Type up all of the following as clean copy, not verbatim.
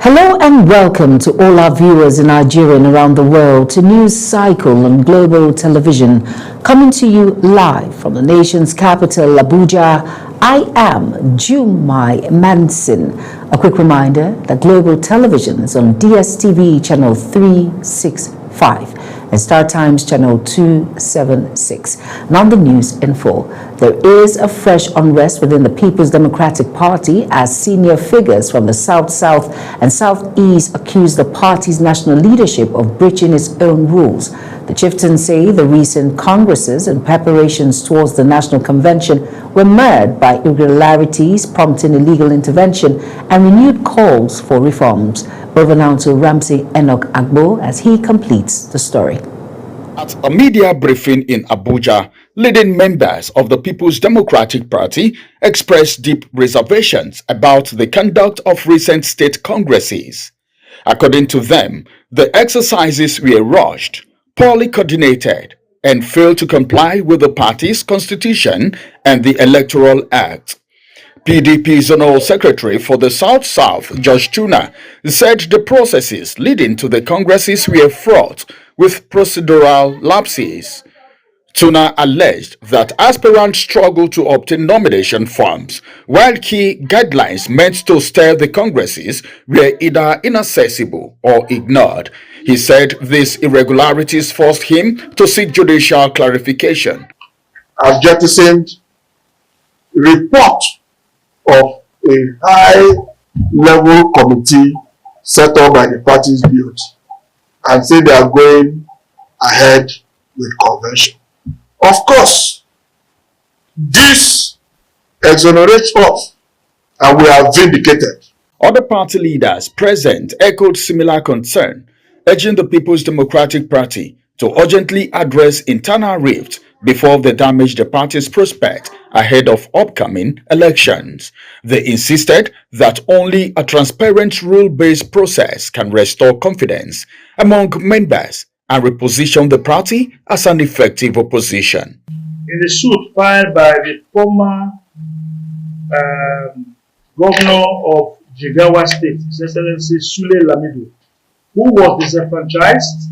Hello and welcome to all our viewers in Nigeria and around the world to News Cycle on Global Television, coming to you live from the nation's capital, Abuja. I am Jumai Manson. A quick reminder that Global Television is on DSTV channel 365 and Star Times channel 276. And on the news info, there is a fresh unrest within the People's Democratic Party as senior figures from the South and Southeast accuse the party's national leadership of breaching its own rules. The chieftains say the recent congresses and preparations towards the national convention were marred by irregularities, prompting illegal intervention and renewed calls for reforms. Over now to Ramsey Enoch Agbo as he completes the story. At a media briefing in Abuja, leading members of the People's Democratic Party expressed deep reservations about the conduct of recent state congresses. According to them, the exercises were rushed, poorly coordinated, and failed to comply with the party's constitution and the Electoral Act. PDP Zonal Secretary for the South, Josh Tuna, said the processes leading to the congresses were fraught with procedural lapses. Tuna alleged that aspirants struggled to obtain nomination forms, while key guidelines meant to steer the congresses were either inaccessible or ignored. He said these irregularities forced him to seek judicial clarification. I've jettisoned report of a high-level committee set up by the party's build and say they are going ahead with convention. Of course, this exonerates us and we are vindicated. Other party leaders present echoed similar concern, urging the People's Democratic Party to urgently address internal rift before they damage the party's prospect ahead of upcoming elections. They insisted that only a transparent rule-based process can restore confidence among members and reposition the party as an effective opposition. In the suit filed by the former governor of Jigawa State, His Excellency Sule Lamido, who was disenfranchised,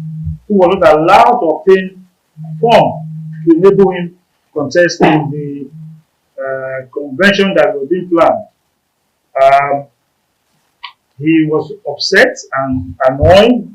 who was not allowed to obtain form to enable him contest in the convention that was being planned. He was upset and annoyed,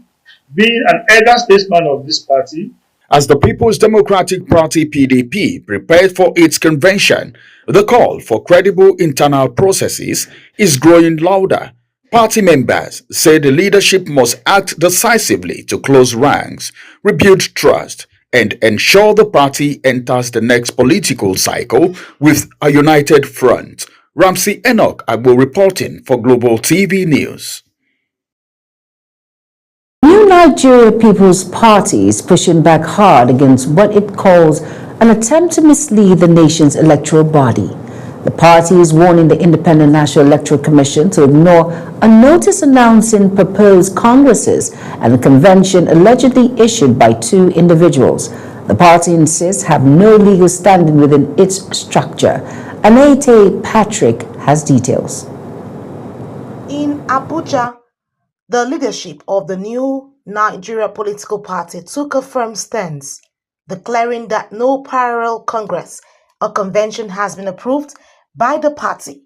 being an elder statesman of this party. As the People's Democratic Party PDP prepared for its convention, the call for credible internal processes is growing louder. Party members say the leadership must act decisively to close ranks, rebuild trust, and ensure the party enters the next political cycle with a united front. Ramsey Enoch Agbo reporting for Global TV News. New Nigeria People's Party is pushing back hard against what it calls an attempt to mislead the nation's electoral body. The party is warning the Independent National Electoral Commission to ignore a notice announcing proposed congresses and the convention allegedly issued by two individuals. The party insists have no legal standing within its structure. Anete Patrick has details. In Abuja, the leadership of the New Nigeria Political Party took a firm stance, declaring that no parallel congress or convention has been approved by the party.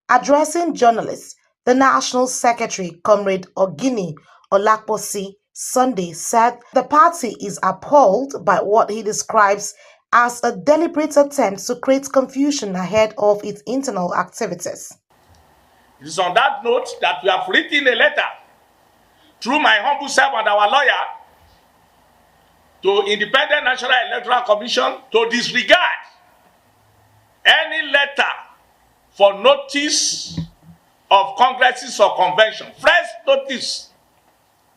Addressing journalists, the National Secretary, Comrade Ogini Olakposi, Sunday said the party is appalled by what he describes as a deliberate attempt to create confusion ahead of its internal activities. It is on that note that we have written a letter through my humble self and our lawyer to Independent National Electoral Commission to disregard any letter for notice of congresses or convention, fresh notice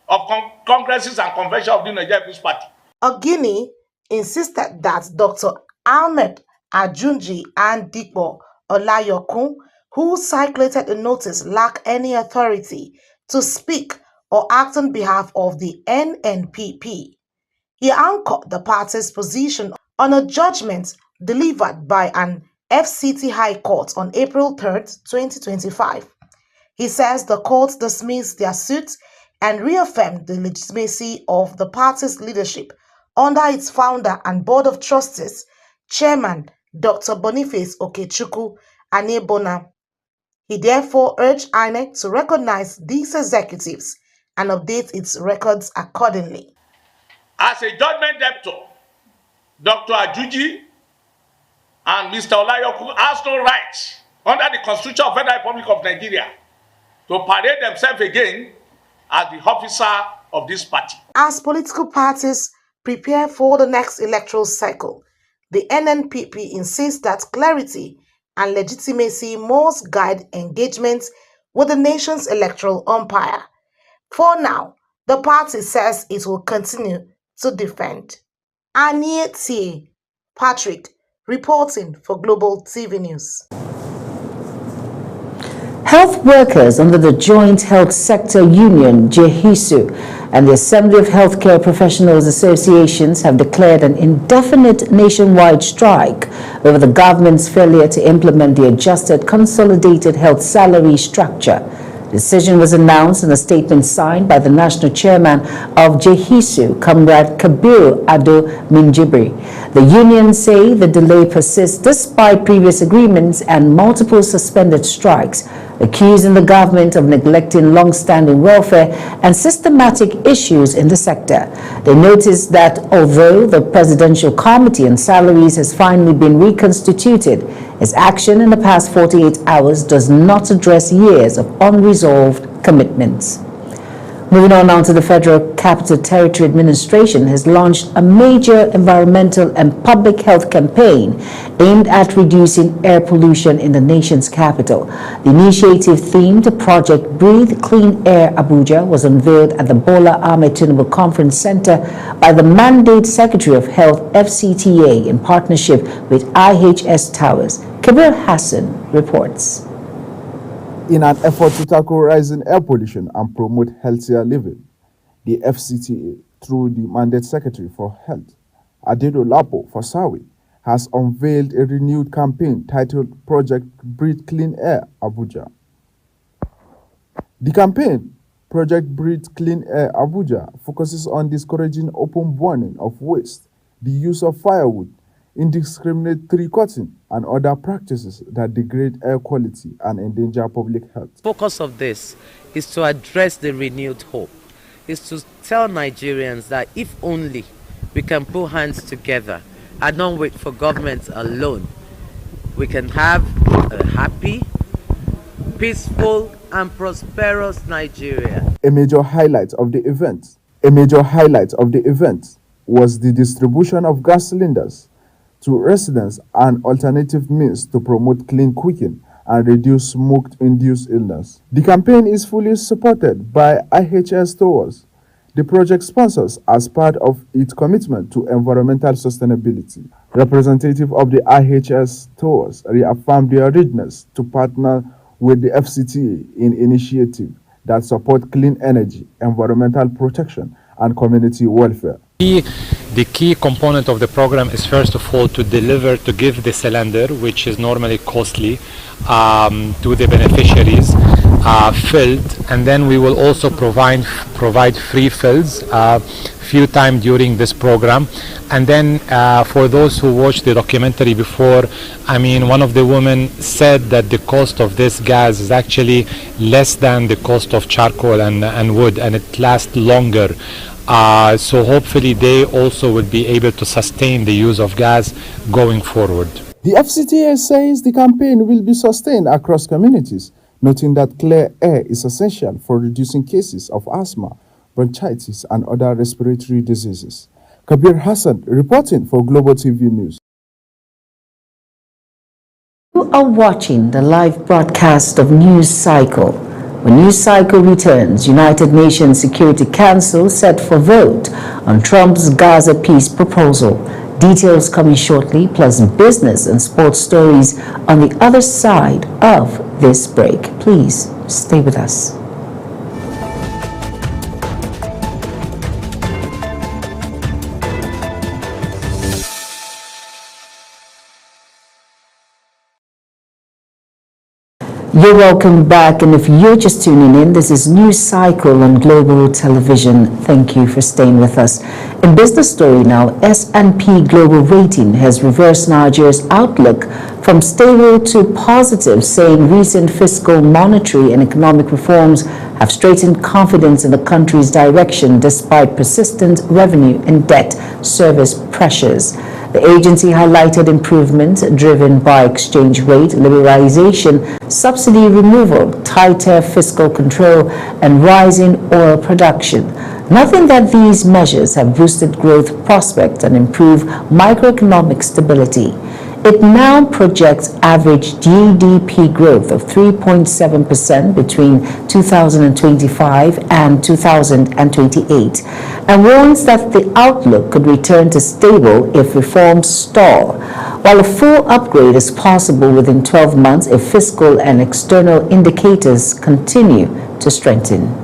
of congresses and convention of the Nigeria People's Party. Ogini insisted that Dr. Ahmed Ajunji and Dikbo Olayokun, who circulated the notice, lack any authority to speak or act on behalf of the NNPP. He anchored the party's position on a judgment delivered by an FCT High Court on April 3, 2025. He says the court dismissed their suit and reaffirmed the legitimacy of the party's leadership under its founder and board of trustees, Chairman Dr. Boniface Okechukwu Anebona. He therefore urged INEC to recognize these executives and update its records accordingly. As a judgment debtor, Dr. Ajuji and Mr. Olayoku has no right under the Constitution of the Federal Republic of Nigeria to parade themselves again as the officer of this party. As political parties prepare for the next electoral cycle, the NNPP insists that clarity and legitimacy must guide engagement with the nation's electoral umpire. For now, the party says it will continue to defend. Anie Patrick, reporting for Global TV News. Health workers under the Joint Health Sector Union, JHISU, and the Assembly of Healthcare Professionals Associations have declared an indefinite nationwide strike over the government's failure to implement the adjusted consolidated health salary structure. The decision was announced in a statement signed by the national chairman of JHISU, Comrade Kabir Ado Minjibri. The unions say the delay persists despite previous agreements and multiple suspended strikes, accusing the government of neglecting long-standing welfare and systematic issues in the sector. They noticed that although the Presidential Committee on Salaries has finally been reconstituted, its action in the past 48 hours does not address years of unresolved commitments. Moving on now to the Federal Capital Territory Administration has launched a major environmental and public health campaign aimed at reducing air pollution in the nation's capital. The initiative themed Project Breathe Clean Air Abuja was unveiled at the Bola Ahmed Tinubu Conference Center by the Mandate Secretary of Health FCTA in partnership with IHS Towers. Kabir Hassan reports. In an effort to tackle rising air pollution and promote healthier living, the FCTA, through the Mandate Secretary for Health, Adedolapo Fasawi, has unveiled a renewed campaign titled Project Breathe Clean Air Abuja. The campaign, Project Breathe Clean Air Abuja, focuses on discouraging open burning of waste, the use of firewood, indiscriminate tree cutting, and other practices that degrade air quality and endanger public health. The focus of this is to address the renewed hope, is to tell Nigerians that if only we can put hands together and not wait for government alone, we can have a happy, peaceful, and prosperous Nigeria. A major highlight of the event was the distribution of gas cylinders to residents and alternative means to promote clean cooking and reduce smoke-induced illness. The campaign is fully supported by IHS Towers, the project sponsors, as part of its commitment to environmental sustainability. Representative of the IHS Towers reaffirmed their readiness to partner with the FCTA in initiatives that support clean energy, environmental protection, and community welfare. The key component of the program is first of all to give the cylinder, which is normally costly, to the beneficiaries, filled, and then we will also provide free fills few times during this program. And then for those who watched the documentary before, one of the women said that the cost of this gas is actually less than the cost of charcoal and wood, and it lasts longer. So hopefully they also will be able to sustain the use of gas going forward. The FCTA says the campaign will be sustained across communities, noting that clear air is essential for reducing cases of asthma, bronchitis, and other respiratory diseases. Kabir Hassan reporting for Global TV News. You are watching the live broadcast of News Cycle. When News Cycle returns, United Nations Security Council set for vote on Trump's Gaza peace proposal. Details coming shortly, plus business and sports stories on the other side of this break. Please stay with us. You're welcome back, and if you're just tuning in, this is News Cycle on Global Television. Thank you for staying with us. In business story now, S&P Global Rating has reversed Nigeria's outlook from stable to positive, saying recent fiscal, monetary, and economic reforms have strengthened confidence in the country's direction despite persistent revenue and debt service pressures. The agency highlighted improvements driven by exchange rate liberalization, subsidy removal, tighter fiscal control, and rising oil production. Noting that these measures have boosted growth prospects and improved macroeconomic stability. It now projects average GDP growth of 3.7% between 2025 and 2028, and warns that the outlook could return to stable if reforms stall, while a full upgrade is possible within 12 months if fiscal and external indicators continue to strengthen.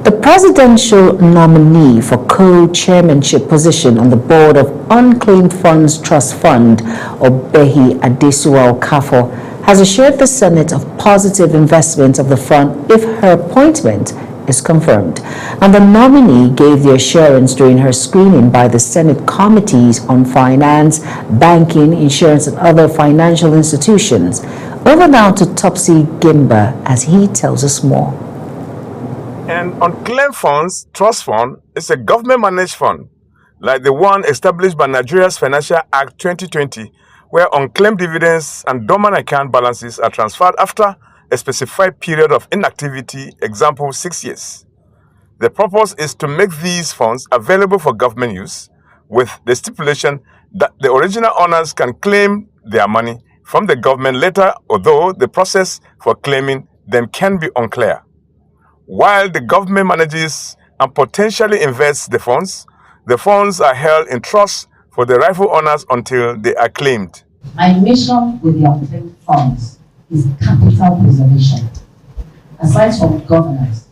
The presidential nominee for co-chairmanship position on the board of Unclaimed Funds Trust Fund, Obehi Adesuwa Okafor, has assured the Senate of positive investment of the fund if her appointment is confirmed. And the nominee gave the assurance during her screening by the Senate committees on finance, banking, insurance, and other financial institutions. Over now to Topsy Gimba as he tells us more. An Unclaimed Funds Trust Fund is a government-managed fund, like the one established by Nigeria's Financial Act 2020, where unclaimed dividends and dormant account balances are transferred after a specified period of inactivity, example 6 years. The purpose is to make these funds available for government use, with the stipulation that the original owners can claim their money from the government later, although the process for claiming them can be unclear. While the government manages and potentially invests the funds are held in trust for the rightful owners until they are claimed. My mission with the unclaimed funds is capital preservation. Aside from governance,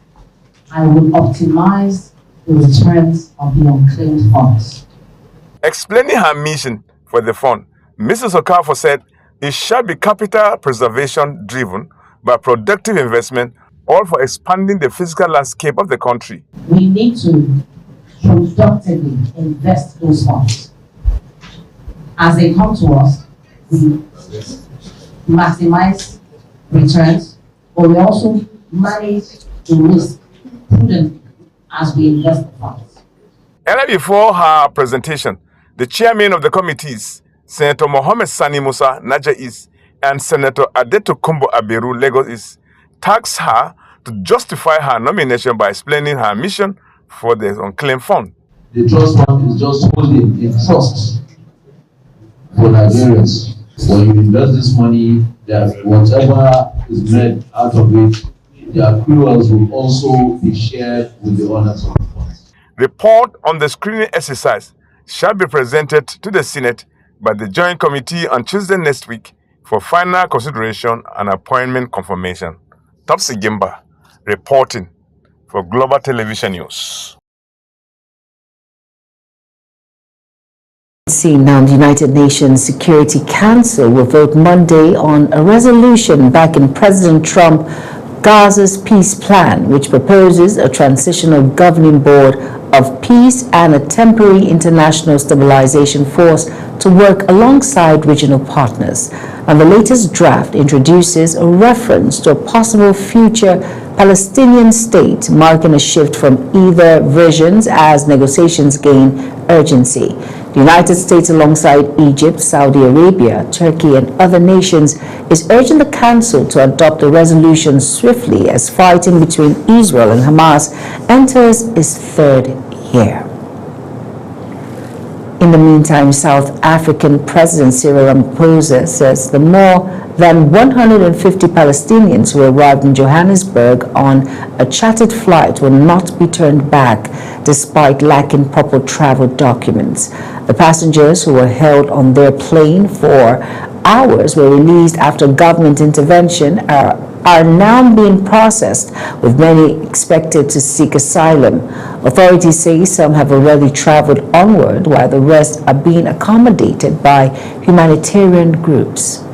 I will optimize the returns of the unclaimed funds. Explaining her mission for the fund, Mrs. Okafor said it shall be capital preservation driven by productive investment, all for expanding the physical landscape of the country. We need to productively invest those funds. As they come to us, we maximize returns, but we also manage the risk prudently as we invest the funds. Earlier before her presentation, the chairman of the committees, Senator Mohammed Sani Musa, Niger East, and Senator Adetokunbo Aberu, Lagos East, tasked her to justify her nomination by explaining her mission for the unclaimed fund. The trust fund is just holding a trust for Nigerians. When you invest this money, that whatever is made out of it, the accruals will also be shared with the owners of the funds. Report on the screening exercise shall be presented to the Senate by the Joint Committee on Tuesday next week for final consideration and appointment confirmation. Topsy Gimba, reporting for Global Television News. Now, the United Nations Security Council will vote Monday on a resolution backing President Trump Gaza's peace plan, which proposes a transitional governing board of peace and a temporary international stabilization force to work alongside regional partners. And the latest draft introduces a reference to a possible future Palestinian state, marking a shift from either versions as negotiations gain urgency. The United States, alongside Egypt, Saudi Arabia, Turkey, and other nations, is urging the Council to adopt a resolution swiftly as fighting between Israel and Hamas enters its third year. In the meantime, South African President Cyril Ramaphosa says the more than 150 Palestinians who arrived in Johannesburg on a chartered flight will not be turned back despite lacking proper travel documents. The passengers who were held on their plane for hours were released after government intervention are now being processed, with many expected to seek asylum. Authorities say some have already traveled onward, while the rest are being accommodated by humanitarian groups.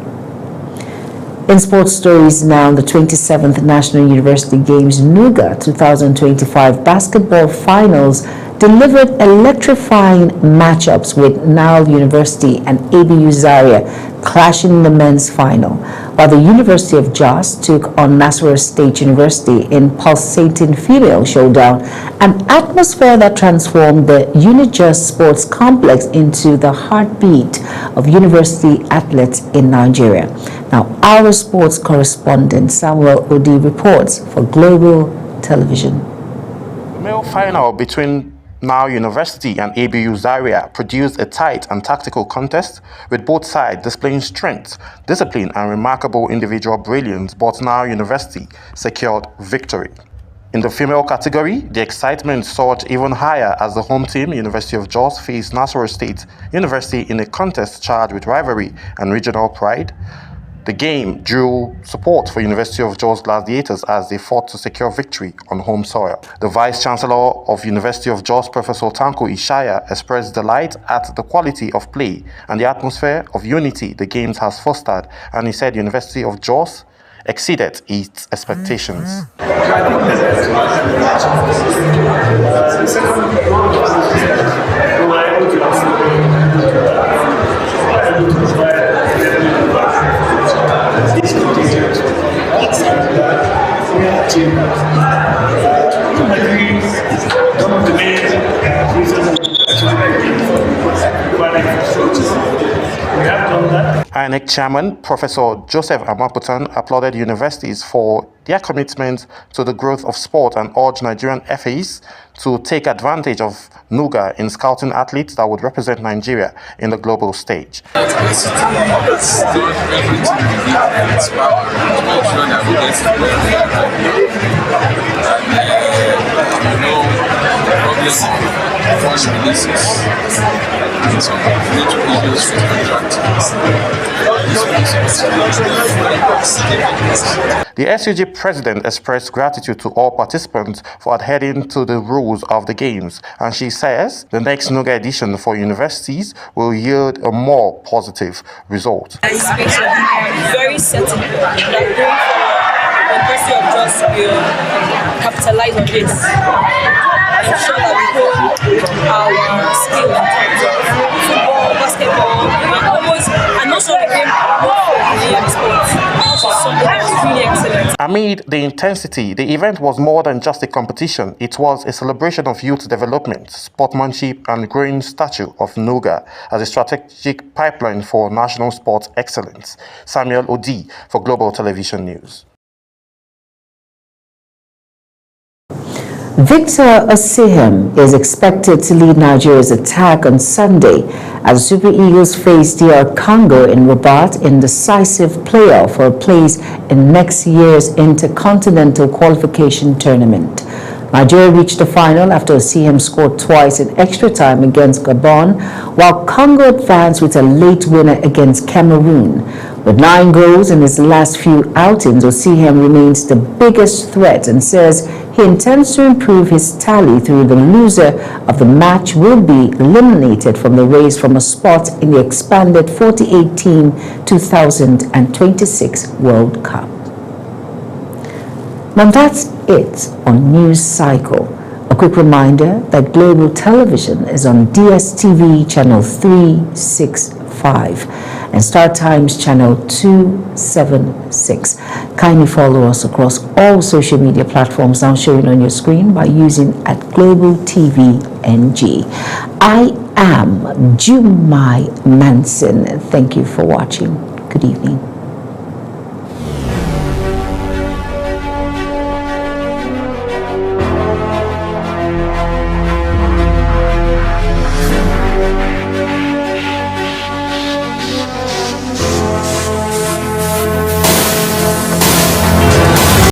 In sports stories now, the 27th National University Games NUGA 2025 basketball finals delivered electrifying matchups with Nile University and ABU Zaria clashing in the men's final, while the University of Jos took on Nasarawa State University in pulsating female showdown, an atmosphere that transformed the Unijust Sports Complex into the heartbeat of university athletes in Nigeria. Now, our sports correspondent Samuel Odi reports for Global Television. The male final between Nile University and ABU Zaria produced a tight and tactical contest, with both sides displaying strength, discipline, and remarkable individual brilliance, but Nile University secured victory. In the female category, the excitement soared even higher as the home team, University of Jos, faced Nasarawa State University in a contest charged with rivalry and regional pride. The game drew support for University of Jos Gladiators as they fought to secure victory on home soil. The Vice-Chancellor of University of Jos, Professor Tanko Ishaya, expressed delight at the quality of play and the atmosphere of unity the games has fostered, and he said University of Jos exceeded its expectations. INEC Chairman Professor Joseph Amaputan applauded universities for their commitment to the growth of sport and urged Nigerian FAs to take advantage of NUGA in scouting athletes that would represent Nigeria in the global stage. The SUG president expressed gratitude to all participants for adhering to the rules of the games, and she says the next NUGA edition for universities will yield a more positive result. I'm very certain that the University of Jos will capitalize on this. I'm sure that we hold our skill in terms of football, basketball, and also the game sports. Really excellent. Amid the intensity, the event was more than just a competition. It was a celebration of youth development, sportsmanship, and growing stature of NUGA as a strategic pipeline for national sports excellence. Samuel Odi for Global Television News. Victor Osimhen is expected to lead Nigeria's attack on Sunday as Super Eagles face DR Congo in Rabat in decisive playoff for a place in next year's Intercontinental Qualification Tournament. Nigeria reached the final after Osimhen scored twice in extra time against Gabon, while Congo advanced with a late winner against Cameroon. With 9 goals in his last few outings, Osimhen remains the biggest threat and says he intends to improve his tally through the loser of the match will be eliminated from the race from a spot in the expanded 48-team 2026 World Cup. Now that's it on News Cycle. A quick reminder that Global Television is on DSTV channel 365 and Star Times channel 276. Kindly follow us across all social media platforms now showing on your screen by using @GlobalTVNG. I am Jumai Manson. Thank you for watching. Good evening.